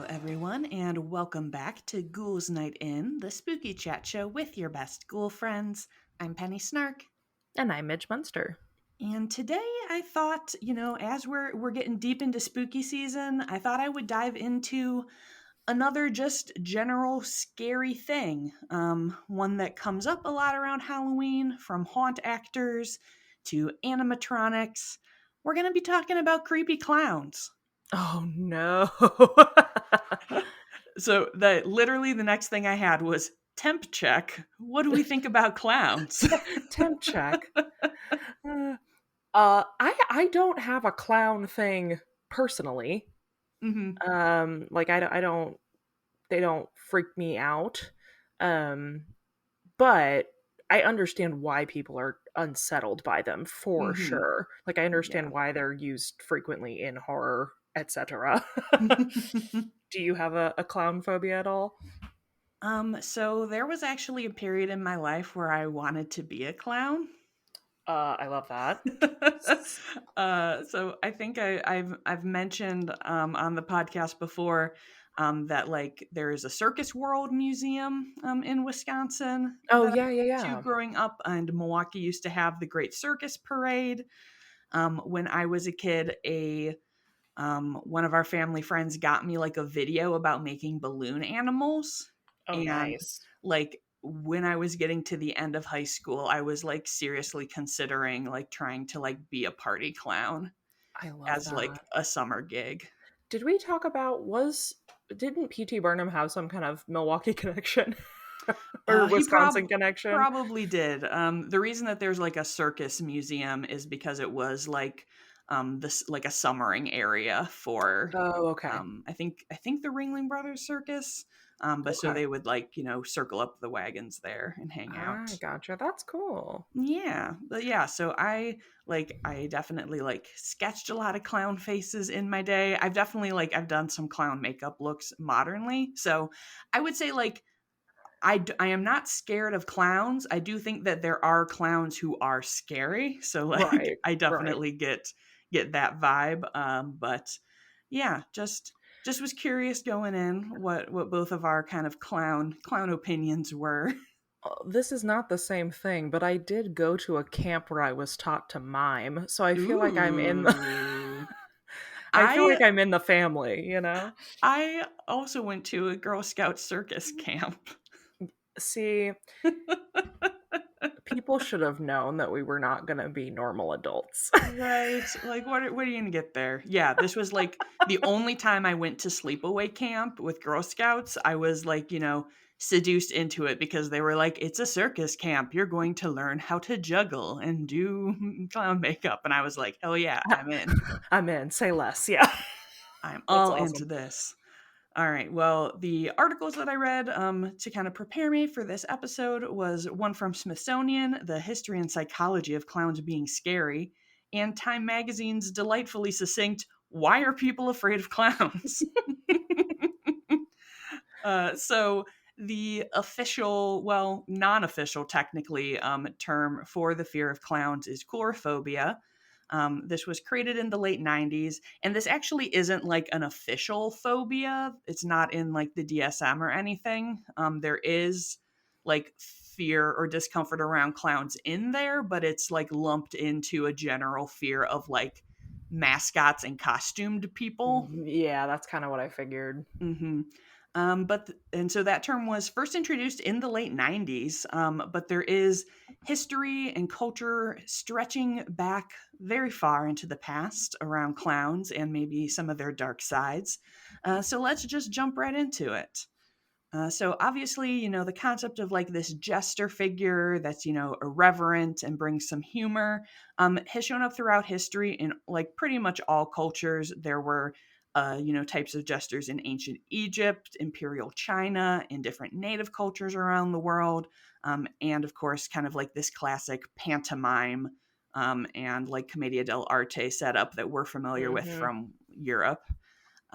everyone, and welcome back to Ghouls Night In, the spooky chat show with your best ghoul friends. I'm Penny Snark, And I'm Midge Munster. and today I thought, as we're getting deep into spooky season, I thought I would dive into another just general scary thing. One that comes up a lot around Halloween, from haunt actors to animatronics. We're going to be talking about creepy clowns. Oh no. So that literally the next thing I had was temp check. What do we think about clowns? Temp check. I don't have a clown thing personally. hmm I don't they don't freak me out. Um but I understand why people are unsettled by them for hmm sure. Like I Yeah. understand why they're used frequently in horror, etc. Do you have a clown phobia at all? So there was actually a period in my life where I wanted to be a clown. I love that. So I think I've mentioned on the podcast before that like there is a Circus World museum in Wisconsin Oh that I yeah, yeah, went to yeah. growing up, and Milwaukee used to have the Great Circus Parade. When I was a kid, a one of our family friends got me like a video about making balloon animals, Oh and nice. like when I was getting to the end of high school, I was like seriously considering like trying to like be a party clown I love as that. like a summer gig. Did we talk about didn't P.T. Barnum have some kind of Milwaukee connection or He Wisconsin connection? probably did. The reason that there's like a circus museum is because it was like this like a summering area for Oh, okay. I think the Ringling Brothers Circus. But so Okay. they would like, circle up the wagons there and hang I out. gotcha. That's cool. Yeah. But yeah, so I definitely like sketched a lot of clown faces in my day. I've done some clown makeup looks modernly. So I would say like I am not scared of clowns. I do think that there are clowns who are scary. So like Right. I Right. definitely get that vibe. But yeah, just was curious going in what both of our kind of clown opinions were. This is not the same thing, but I did go to a camp where I was taught to mime, so I feel like I'm in the Ooh. I feel I like I'm in the family, you know? I also went to a Girl Scout circus camp. See, people should have known that we were not going to be normal adults. Right. Like what are you gonna get there? Yeah, this was like the only time I went to sleepaway camp with Girl Scouts. I was like, seduced into it because they were like, it's a circus camp. You're going to learn how to juggle and do clown makeup. And I was like, hell yeah, I'm in. I'm in. Say less. Yeah. I'm That's all into awesome. this. All right. Well, the articles that I read to kind of prepare me for this episode was one from Smithsonian, The History and Psychology of Clowns Being Scary, and Time Magazine's delightfully succinct, Why Are People Afraid of Clowns? So the official, well, non-official technically, term for the fear of clowns is coulrophobia. This was created in the late 90s, and this actually isn't like an official phobia. It's not in like the DSM or anything. There is like fear or discomfort around clowns in there, but it's like lumped into a general fear of like mascots and costumed people. Yeah, that's kind of what I figured. hmm and so that term was first introduced in the late 90s, but there is history and culture stretching back very far into the past around clowns and maybe some of their dark sides. So let's just jump right into it. So obviously, the concept of like this jester figure that's, irreverent and brings some humor, has shown up throughout history in like pretty much all cultures. There were, types of jesters in ancient Egypt, imperial China, in different native cultures around the world. And of course, kind of like this classic pantomime and like commedia dell'arte setup that we're familiar with Hmm. from Europe.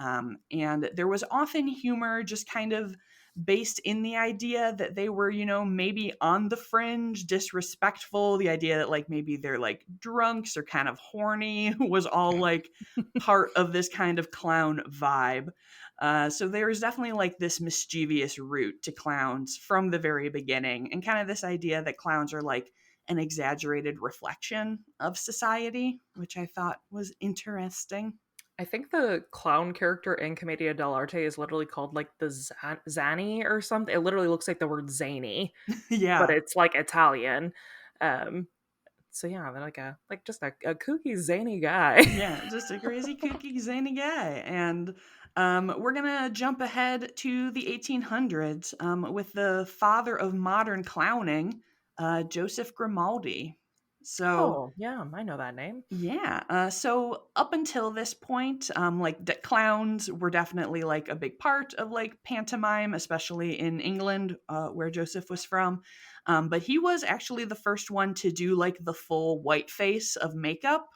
And there was often humor just kind of based in the idea that they were, maybe on the fringe, disrespectful. The idea that, like, maybe they're like drunks or kind of horny was all like part of this kind of clown vibe. So there's definitely like this mischievous root to clowns from the very beginning, and kind of this idea that clowns are like an exaggerated reflection of society, which I thought was interesting. I think the clown character in Commedia dell'arte is literally called like the Zani or something. It literally looks like the word zany, but Yeah. it's like Italian. Um, so yeah, they're like just a kooky zany guy. Yeah, just a crazy, kooky, zany guy. And we're going to jump ahead to the 1800s with the father of modern clowning, Joseph Grimaldi. So, Oh yeah, I know that name. yeah. So up until this point, like clowns were definitely like a big part of like pantomime, especially in England, where Joseph was from. But he was actually the first one to do like the full white face of makeup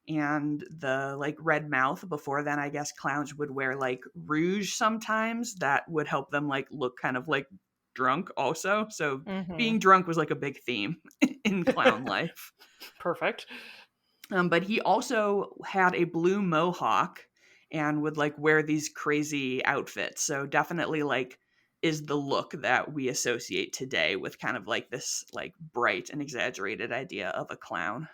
and the like red mouth. Before then, I guess clowns would wear like rouge sometimes that would help them like look kind of like drunk also. So Mm-hmm. being drunk was like a big theme in clown life. Perfect. But he also had a blue mohawk and would like wear these crazy outfits. So definitely like is the look that we associate today with kind of like this like bright and exaggerated idea of a clown.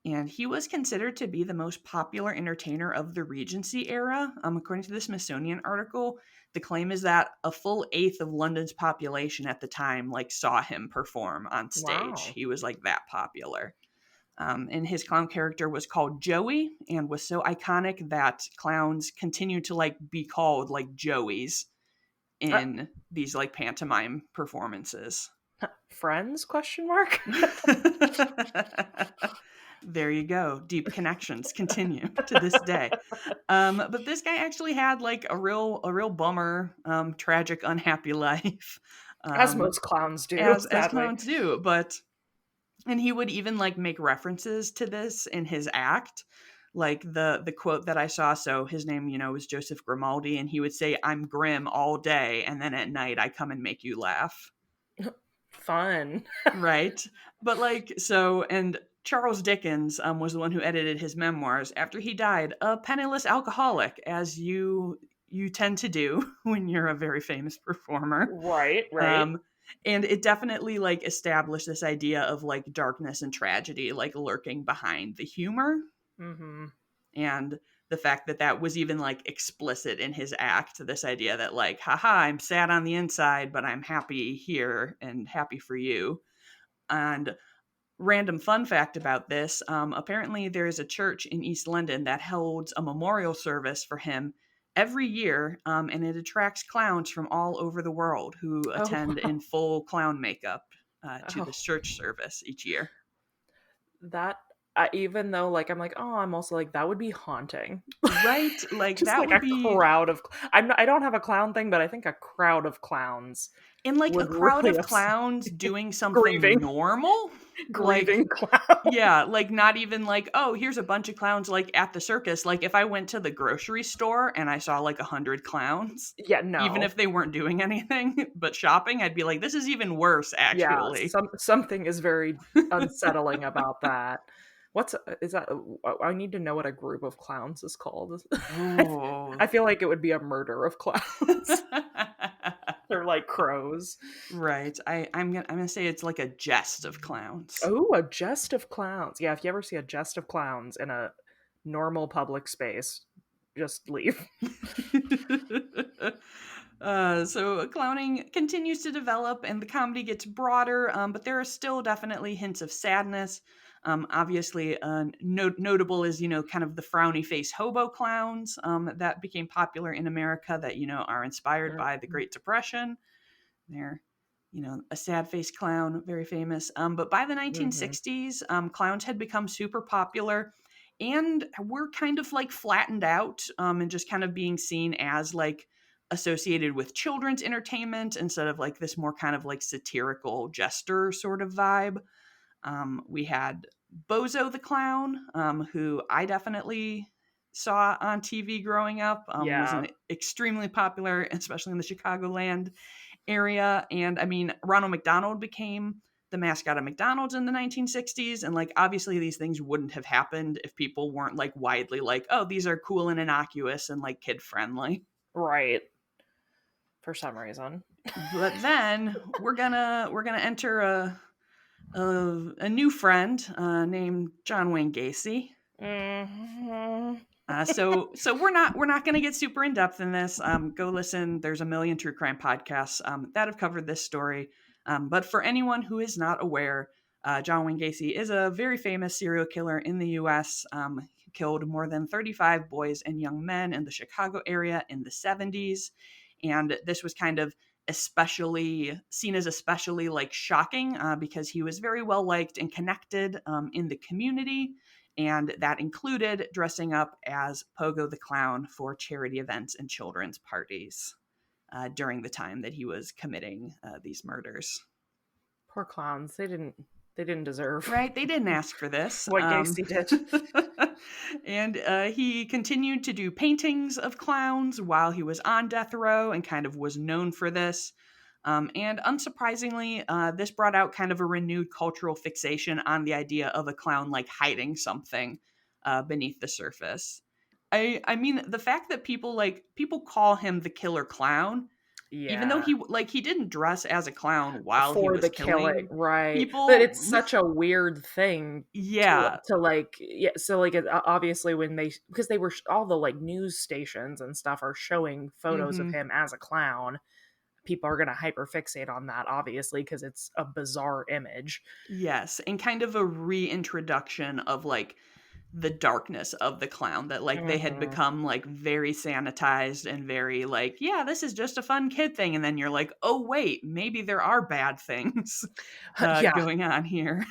And he was considered to be the most popular entertainer of the Regency era. According to the Smithsonian article, the claim is that a full eighth of London's population at the time like saw him perform on stage. Wow. He was like that popular. And his clown character was called Joey and was so iconic that clowns continue to like be called like Joeys Uh, in these like pantomime performances. Friends? Question mark. There you go. Deep connections continue to this day. But this guy actually had like a real bummer, tragic, unhappy life. As Um, most clowns do, as sadly. clowns do, but and he would even like make references to this in his act, like the quote that I saw. So his name, was Joseph Grimaldi, and he would say, "I'm grim all day, and then at night I come and make you laugh." Fun. Right. But like so, and Charles Dickens was the one who edited his memoirs after he died, a penniless alcoholic, as you tend to do when you're a very famous performer. Right, right. Um, and it definitely like established this idea of like darkness and tragedy like lurking behind the humor, Mm-hmm. and the fact that that was even like explicit in his act, this idea that like, haha, I'm sad on the inside but I'm happy here and happy for you. And random fun fact about this, apparently there is a church in East London that holds a memorial service for him every year, and it attracts clowns from all over the world who Oh, attend in full clown makeup to oh, this church service each year. that. Even though, like, I'm like, oh, I'm also like, that would be haunting. Right? Like Just that like would a be. crowd of. I don't have a clown thing, but I think a crowd of clowns In like a would crowd really of clowns doing something grieving, normal. Like, grieving clown. yeah, like not even like, oh, here's a bunch of clowns like at the circus. Like if I went to the grocery store and I saw like 100 clowns, Yeah, even no. if they weren't doing anything but shopping, I'd be like, this is even worse, Yeah, actually. something is very unsettling about that. What's is that? I need to know what a group of clowns is called. Oh. I feel like it would be a murder of clowns. They're like crows. Right. I'm gonna say it's like a jest of clowns. Oh, a jest of clowns. Yeah, if you ever see a jest of clowns in a normal public space, just leave. So clowning continues to develop and the comedy gets broader, but there are still definitely hints of sadness. Obviously, notable is, kind of the frowny face hobo clowns that became popular in America that, are inspired by the Great Depression. They're, a sad face clown, very famous. But by the Mm-hmm. 1960s, clowns had become super popular and were kind of like flattened out and just kind of being seen as like associated with children's entertainment instead of like this more kind of like satirical jester sort of vibe. We had Bozo the Clown, who I definitely saw on TV growing up, was Yeah. an extremely popular, especially in the Chicagoland area. And I mean, Ronald McDonald became the mascot of McDonald's in the 1960s. And like, obviously, these things wouldn't have happened if people weren't like widely like, oh, these are cool and innocuous and like kid friendly. Right. For some reason. But then we're gonna enter a new friend named John Wayne Gacy. Mhm. So we're not going to get super in depth in this. Go listen. There's a million true crime podcasts that have covered this story. But for anyone who is not aware, John Wayne Gacy is a very famous serial killer in the U.S. He killed more than 35 boys and young men in the Chicago area in the 70s, and this was kind of especially seen as especially like shocking because he was very well liked and connected in the community, and that included dressing up as Pogo the Clown for charity events and children's parties during the time that he was committing these murders. Poor clowns. They didn't deserve Right? They didn't ask for this. what Gacy did. And he continued to do paintings of clowns while he was on death row and kind of was known for this. And unsurprisingly, this brought out kind of a renewed cultural fixation on the idea of a clown like hiding something beneath the surface. I mean, the fact that people call him the killer clown, even though Yeah. he didn't dress as a clown while he For was the killing, killing right. But people. it's such a weird thing Yeah. to like, yeah, so like obviously when they, because they were all the like news stations and stuff are showing photos of Hmm. him as a clown, people are going to hyperfixate on that obviously because it's a bizarre image. Yes, and kind of a reintroduction of like the darkness of the clown, that like they had Mhm. become like very sanitized and very like, yeah, this is just a fun kid thing, and then you're like, oh wait, maybe there are bad things Yeah, going on here.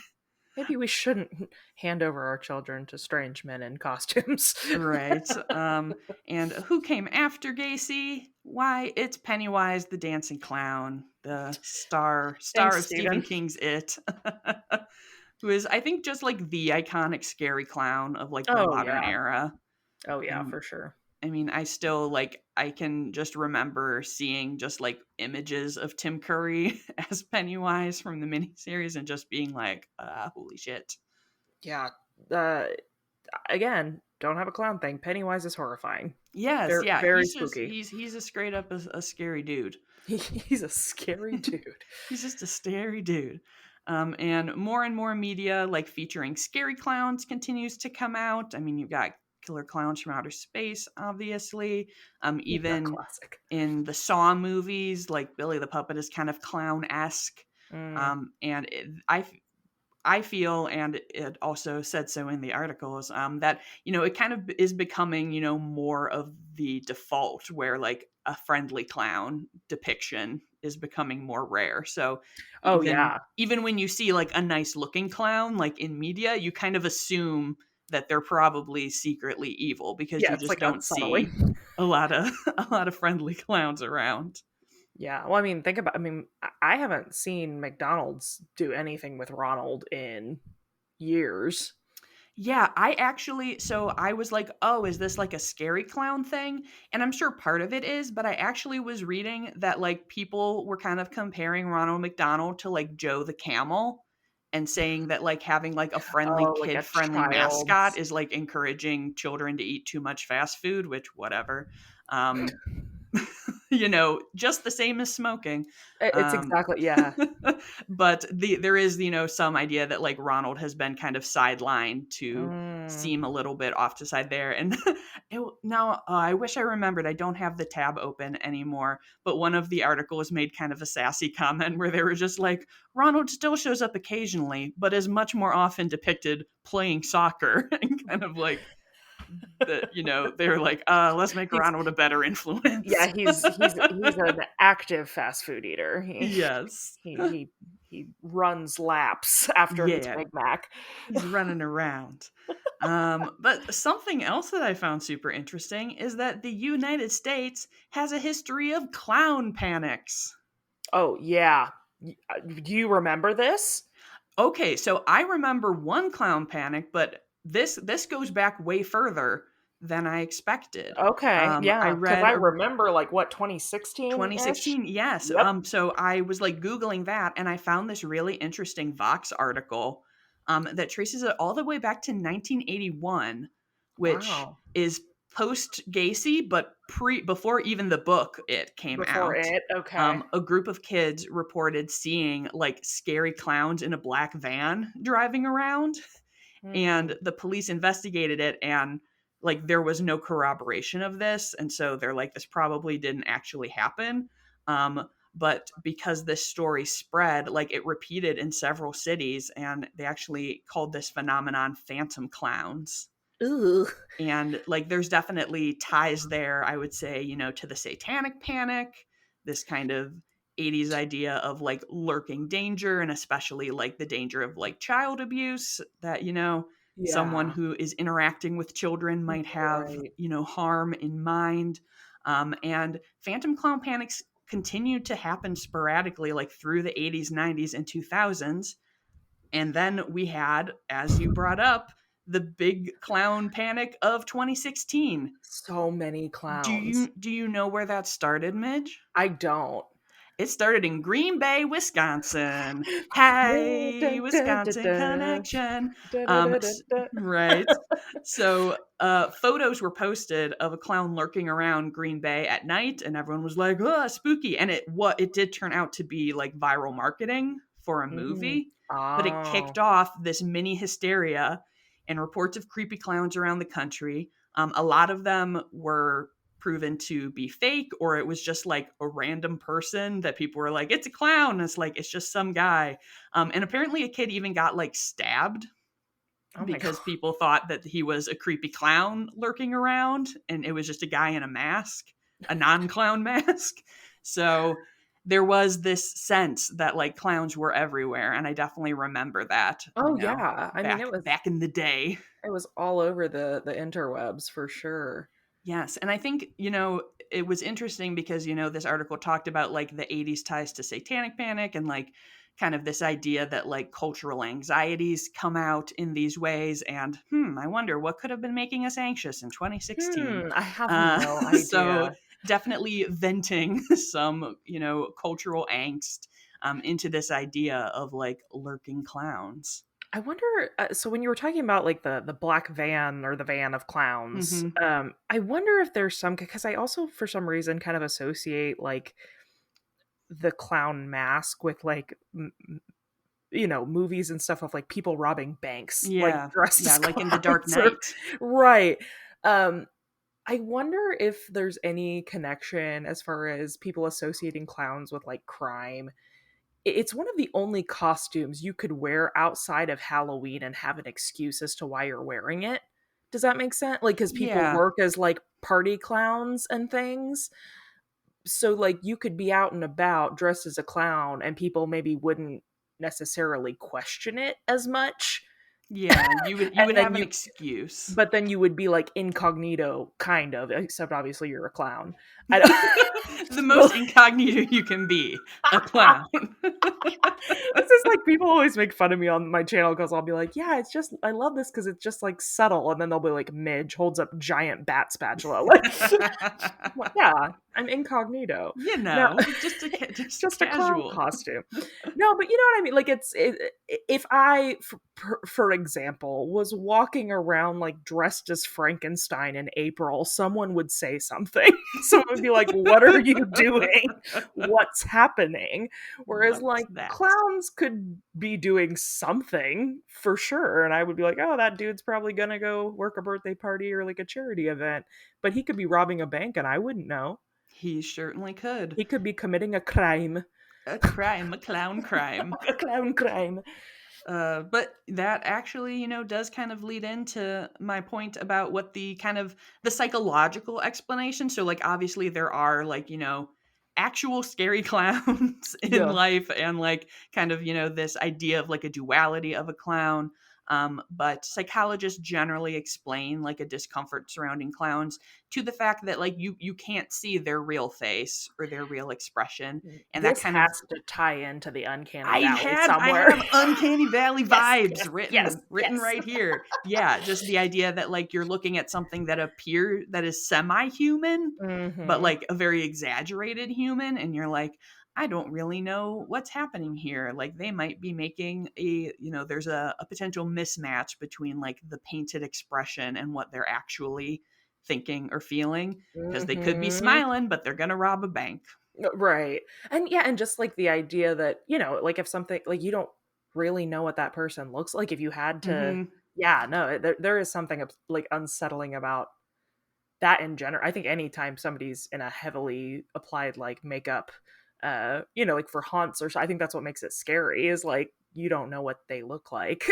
maybe we shouldn't hand over our children to strange men in costumes. Right. And who came after Gacy? Why, it's Pennywise the dancing clown, the star Thanks, of Stephen Steven. King's It. Who is, I think, just like the iconic scary clown of like the Oh modern yeah. era. Oh yeah, And for sure. I mean, I still like, I can just remember seeing just like images of Tim Curry as Pennywise from the miniseries and just being like, holy shit. Yeah. Uh, Again, don't have a clown thing. Pennywise is horrifying. Yes, Very, yeah, very he's just spooky. he's a straight up a scary dude. He's a scary dude. He's just a scary dude. And more media, like featuring scary clowns, continues to come out. I mean, you've got killer clowns from outer space, obviously. Yeah, Even classic. in the Saw movies, like Billy the Puppet is kind of clown esque. Mm. And I feel, and it also said so in the articles, that, it kind of is becoming, more of the default where like a friendly clown depiction is becoming more rare. So Oh even yeah. even when you see like a nice looking clown, like in media, you kind of assume that they're probably secretly evil because Yeah, you it's just like don't see unsettling. a lot of a lot of friendly clowns around. Yeah. Well, I mean, think about. I mean, I haven't seen McDonald's do anything with Ronald in years. Yeah, I was like, oh, is this like a scary clown thing? And I'm sure part of it is, but I actually was reading that like people were kind of comparing Ronald McDonald to like Joe the Camel and saying that like having like a friendly, Oh, like kid a friendly mascot child's. is like encouraging children to eat too much fast food, which, whatever. Um, just the same as smoking. It's Um, exactly, yeah. but there is, some idea that like Ronald has been kind of sidelined to Mm. seem a little bit off to side there. And now I wish I remembered. I don't have the tab open anymore. But one of the articles made kind of a sassy comment where they were just like, Ronald still shows up occasionally, but is much more often depicted playing soccer, and kind of like that. They're like, let's make He's Ronald a better influence. Yeah, he's an active fast food eater. Yes. He runs laps after eating Yeah, Big Mac. he's running around. But something else that I found super interesting is that the United States has a history of clown panics. Oh yeah. Do you remember this? Okay, so I remember one clown panic, but this goes back way further than I expected. Okay, I yeah, because read I a remember like what 2016-ish. 2016, yes. Yep. So I was like Googling that, and I found this really interesting Vox article that traces it all the way back to 1981, which Wow. is post Gacy, but before even the book it came Before out. it? Okay. A group of kids reported seeing like scary clowns in a black van driving around, Hmm. and the police investigated it, and like there was no corroboration of this, and so they're like, this probably didn't actually happen. But because this story spread, like it repeated in several cities, and they actually called this phenomenon phantom clowns. Ooh. And like there's definitely ties there, I would say, to the satanic panic, this kind of 80s idea of like lurking danger, and especially like the danger of like child abuse, that someone Yeah. who is interacting with children might have Right. harm in mind. And phantom clown panics continued to happen sporadically like through the 80s, 90s, and 2000s. And then we had, as you brought up, the big clown panic of 2016. So many Do clowns. you know where that started, Midge? I don't. It started in Green Bay, Wisconsin. Dun, Hey, dun, dun, dun, Wisconsin dun. connection. Da, da, da, da, da. Right. So, photos were posted of a clown lurking around Green Bay at night, and everyone was like, "Oh, spooky!" And it did turn out to be like viral marketing for a Mhm. movie, but it Oh. kicked off this mini hysteria and reports of creepy clowns around the country. A lot of them were proven to be fake, or it was just like a random person that people were like, it's a clown. And it's like, it's just some guy. And apparently a kid even got like stabbed Oh my god. because people thought that he was a creepy clown lurking around, and it was just a guy in a mask, a non-clown mask. So there was this sense that like clowns were everywhere, and I definitely remember that, Oh yeah. I mean, back in the day. it was all over the interwebs for sure. Yes, and I think, it was interesting because, this article talked about like the 80s ties to satanic panic, and like kind of this idea that like cultural anxieties come out in these ways, and I wonder what could have been making us anxious in 2016. I have no So idea. definitely venting some, cultural angst into this idea of like lurking clowns. I wonder. So when you were talking about like the black van or the van of clowns, Hmm. I wonder if there's some, because I also for some reason kind of associate like the clown mask with like movies and stuff of like people robbing banks like Yeah, dressed yeah, as like in The Dark clowns or Knight. right. Um, I wonder if there's any connection as far as people associating clowns with like crime. It's one of the only costumes you could wear outside of Halloween and have an excuse as to why you're wearing it. Does that make sense? Like, because people Yeah. work as like party clowns and things. So, like, you could be out and about dressed as a clown and people maybe wouldn't necessarily question it as much. Yeah, you And would then have an you, excuse. but then you would be like incognito, kind of, except obviously you're a clown. I don't. The most incognito you can be, a clown. This is like people always make fun of me on my channel because I'll be like, yeah, it's just I love this because it's just like subtle, and then they'll be like, Midge holds up giant bat spatula, like, well, yeah, I'm incognito. Now, Just a just a just a clown casual. costume. No, but you know what I mean. Like, if I, for example, was walking around like dressed as Frankenstein in April, someone would say something. Someone would be like, "What are you doing? What's happening?" Whereas What's like that? clowns could be doing something for sure, and I would be like, "Oh, that dude's probably gonna go work a birthday party or like a charity event," but he could be robbing a bank, and I wouldn't know. He certainly could. He could be committing a crime, A crime, a clown crime. a clown crime. But that actually, does kind of lead into my point about what the kind of the psychological explanation. So, like, obviously, there are like, actual scary clowns in Yeah. life, and like kind of, this idea of like a duality of a clown. But psychologists generally explain like a discomfort surrounding clowns to the fact that like you can't see their real face or their real expression, and that This kind of has to tie into the uncanny I valley have I somewhere. have Uncanny Valley Yes, vibes yes, yes, written yes. right here. Yeah, just the idea that like you're looking at something that is semi-human, but Hmm. like a very exaggerated human, and you're like, I don't really know what's happening here. Like they might be making there's a potential mismatch between like the painted expression and what they're actually thinking or feeling, because they could be Mhm. smiling, but they're going to rob a bank. Right. And yeah, and just like the idea that, like if something like you don't really know what that person looks like, if you had to, Hmm. yeah, no, there is something like unsettling about that in general. I think anytime somebody's in a heavily applied like makeup, like for haunts or so, I think that's what makes it scary is like you don't know what they look like.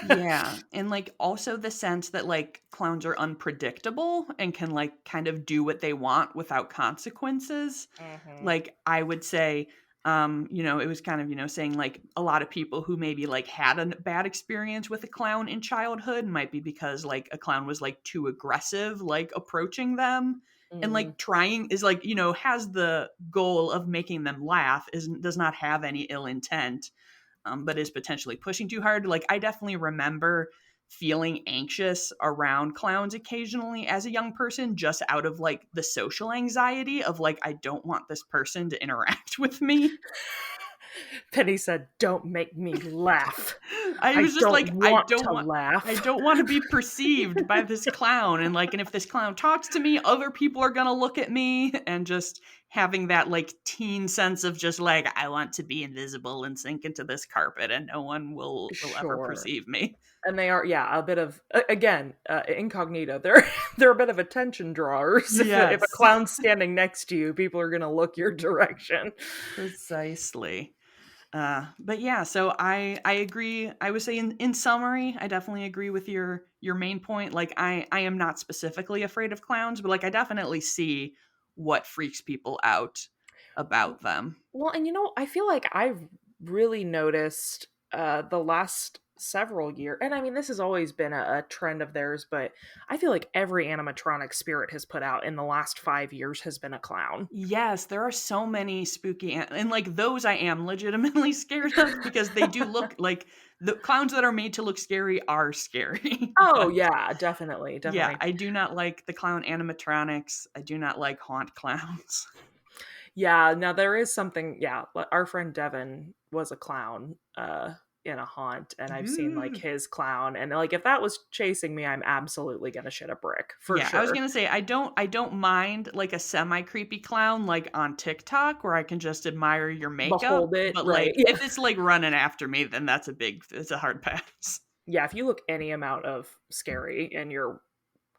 Yeah, and, like, also the sense that, like, clowns are unpredictable and can, like, kind of do what they want without consequences. Mhm. Like, I would say, it was kind of, saying, like, a lot of people who maybe, like, had a bad experience with a clown in childhood might be because, like, a clown was, like, too aggressive, like, approaching them, and, Mm, like, trying is, like, has the goal of making them laugh, does not have any ill intent, but is potentially pushing too hard. Like, I definitely remember feeling anxious around clowns occasionally as a young person, just out of like the social anxiety of like, I don't want this person to interact with me. Penny said, "Don't make me laugh. I I was just don't like, want to I laugh." don't want to be perceived by this clown. And like, and if this clown talks to me, other people are going to look at me, and just having that like teen sense of just like, I want to be invisible and sink into this carpet and no one will ever Sure. perceive me. And they are, yeah, a bit of again, incognito. They're they're a bit of attention drawers. If a Yes, clown's standing next to you, people are gonna look your direction. precisely. But yeah, so I agree. I would say in summary, I definitely agree with your main point. Like, I am not specifically afraid of clowns, but like I definitely see what freaks people out about them. Well, and I feel like I've really noticed the last several years, and I mean, this has always been a trend of theirs, but I feel like every animatronic Spirit has put out in the last 5 years has been a clown. Yes, there are so many spooky and like those I am legitimately scared of, because they do look like the clowns that are made to look scary are scary. Oh But yeah, definitely, yeah, definitely. I do not like the clown animatronics. I do not like haunt clowns. Yeah, now there is something, yeah, our friend Devin was a clown in a haunt, and I've seen like his clown, and like if that was chasing me, I'm absolutely gonna shit a brick for Yeah, I was sure. gonna say I don't mind like a semi creepy clown like on TikTok where I can just admire your makeup, Behold it, but right? like Yeah. if it's like running after me, then it's a hard pass. Yeah, if you look any amount of scary and you're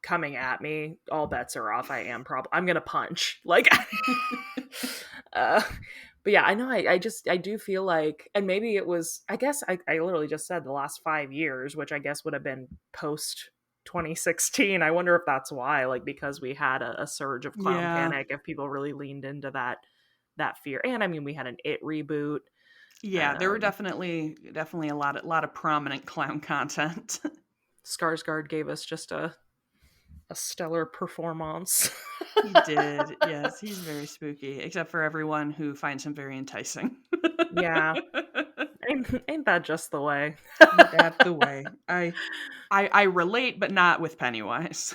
coming at me, all bets are off. I'm gonna punch. Like uh but yeah, I know I do feel like, and maybe it was, I guess I literally just said the last 5 years, which I guess would have been post 2016. I wonder if that's why, like because we had a surge of clown Yeah. panic, if people really leaned into that fear. And I mean we had an It reboot. Yeah, there were Um definitely a lot of prominent clown content. Skarsgård gave us just a stellar performance. He did. Yes, he's very spooky, except for everyone who finds him very enticing. Yeah. Ain't that just the way? Ain't that the way? I relate, but not with Pennywise.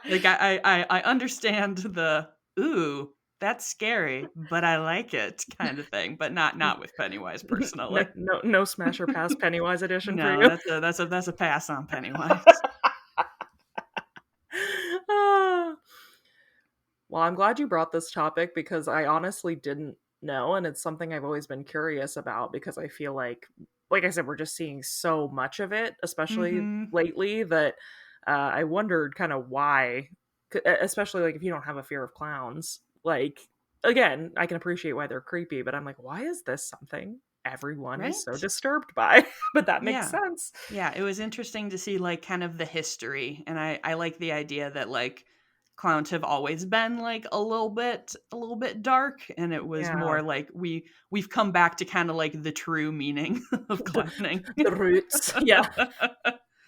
Like I understand the "ooh, that's scary, but I like it" kind of thing, but not with Pennywise No, personally. no, no Smasher Pass Pennywise edition for No, you. that's a pass on Pennywise. Ah. Well, I'm glad you brought this topic because I honestly didn't know, and it's something I've always been curious about because I feel like I said, we're just seeing so much of it, especially Mhm. lately, that I wondered kind of why, especially like if you don't have a fear of clowns. Like, again, I can appreciate why they're creepy, but I'm like, why is this something everyone is so Right? disturbed by? But that makes Yeah. sense. Yeah, it was interesting to see, like, kind of the history, and I like the idea that, like, clowns have always been, like, a little bit dark, and it was Yeah. more like we've come back to kinda, like, the true meaning of the, clowning. the roots. Yeah.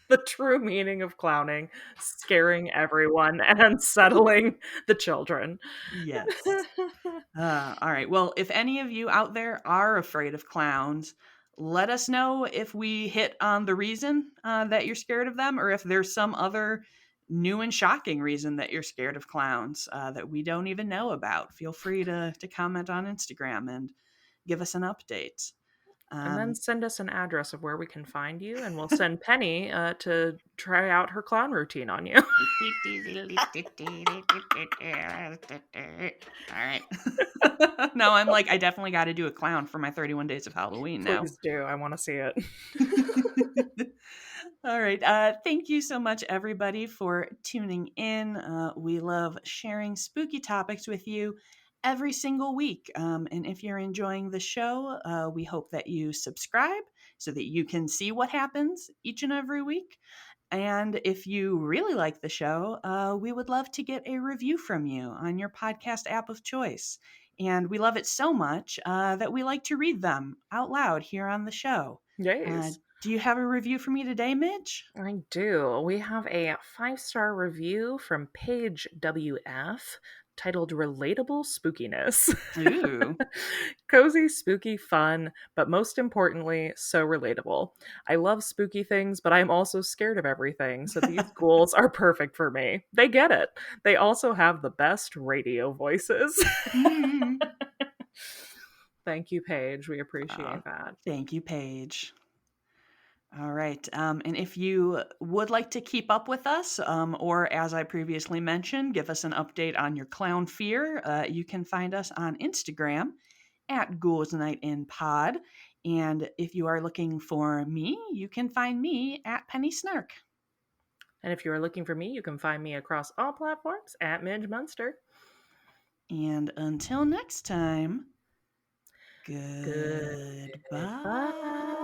The true meaning of clowning, scaring everyone and unsettling the children. Yes. Alright, well, if any of you out there are afraid of clowns, let us know if we hit on the reason, that you're scared of them, or if there's some other new and shocking reason that you're scared of clowns, that we don't even know about. Feel free to comment on Instagram and give us an update. And then Um, send us an address of where we can find you, and we'll send Penny to try out her clown routine on you. All right. No, I'm like, I definitely got to do a clown for my 31 Days of Halloween now. Please do. I want to see it. All right. Thank you so much, everybody, for tuning in. We love sharing spooky topics with you every single week. And if you're enjoying the show, we hope that you subscribe so that you can see what happens each and every week. And if you really like the show, we would love to get a review from you on your podcast app of choice. And we love it so much that we like to read them out loud here on the show. Yes. Do you have a review for me today, Midge? I do. We have a 5-star review from Paige WF titled Relatable Spookiness. Ooh. Cozy, spooky, fun, but most importantly, so relatable. I love spooky things, but I'm also scared of everything, so these ghouls are perfect for me. They get it. They also have the best radio voices. Mm. Thank you, Paige. We Oh, appreciate that. thank you, Paige. All right. And if you would like to keep up with us, or as I previously mentioned, give us an update on your clown fear, you can find us on Instagram at Ghouls Night in Pod. And if you are looking for me, you can find me at Penny Snark. And if you are looking for me, you can find me across all platforms at Midge Munster. And until next time, Goodbye. goodbye.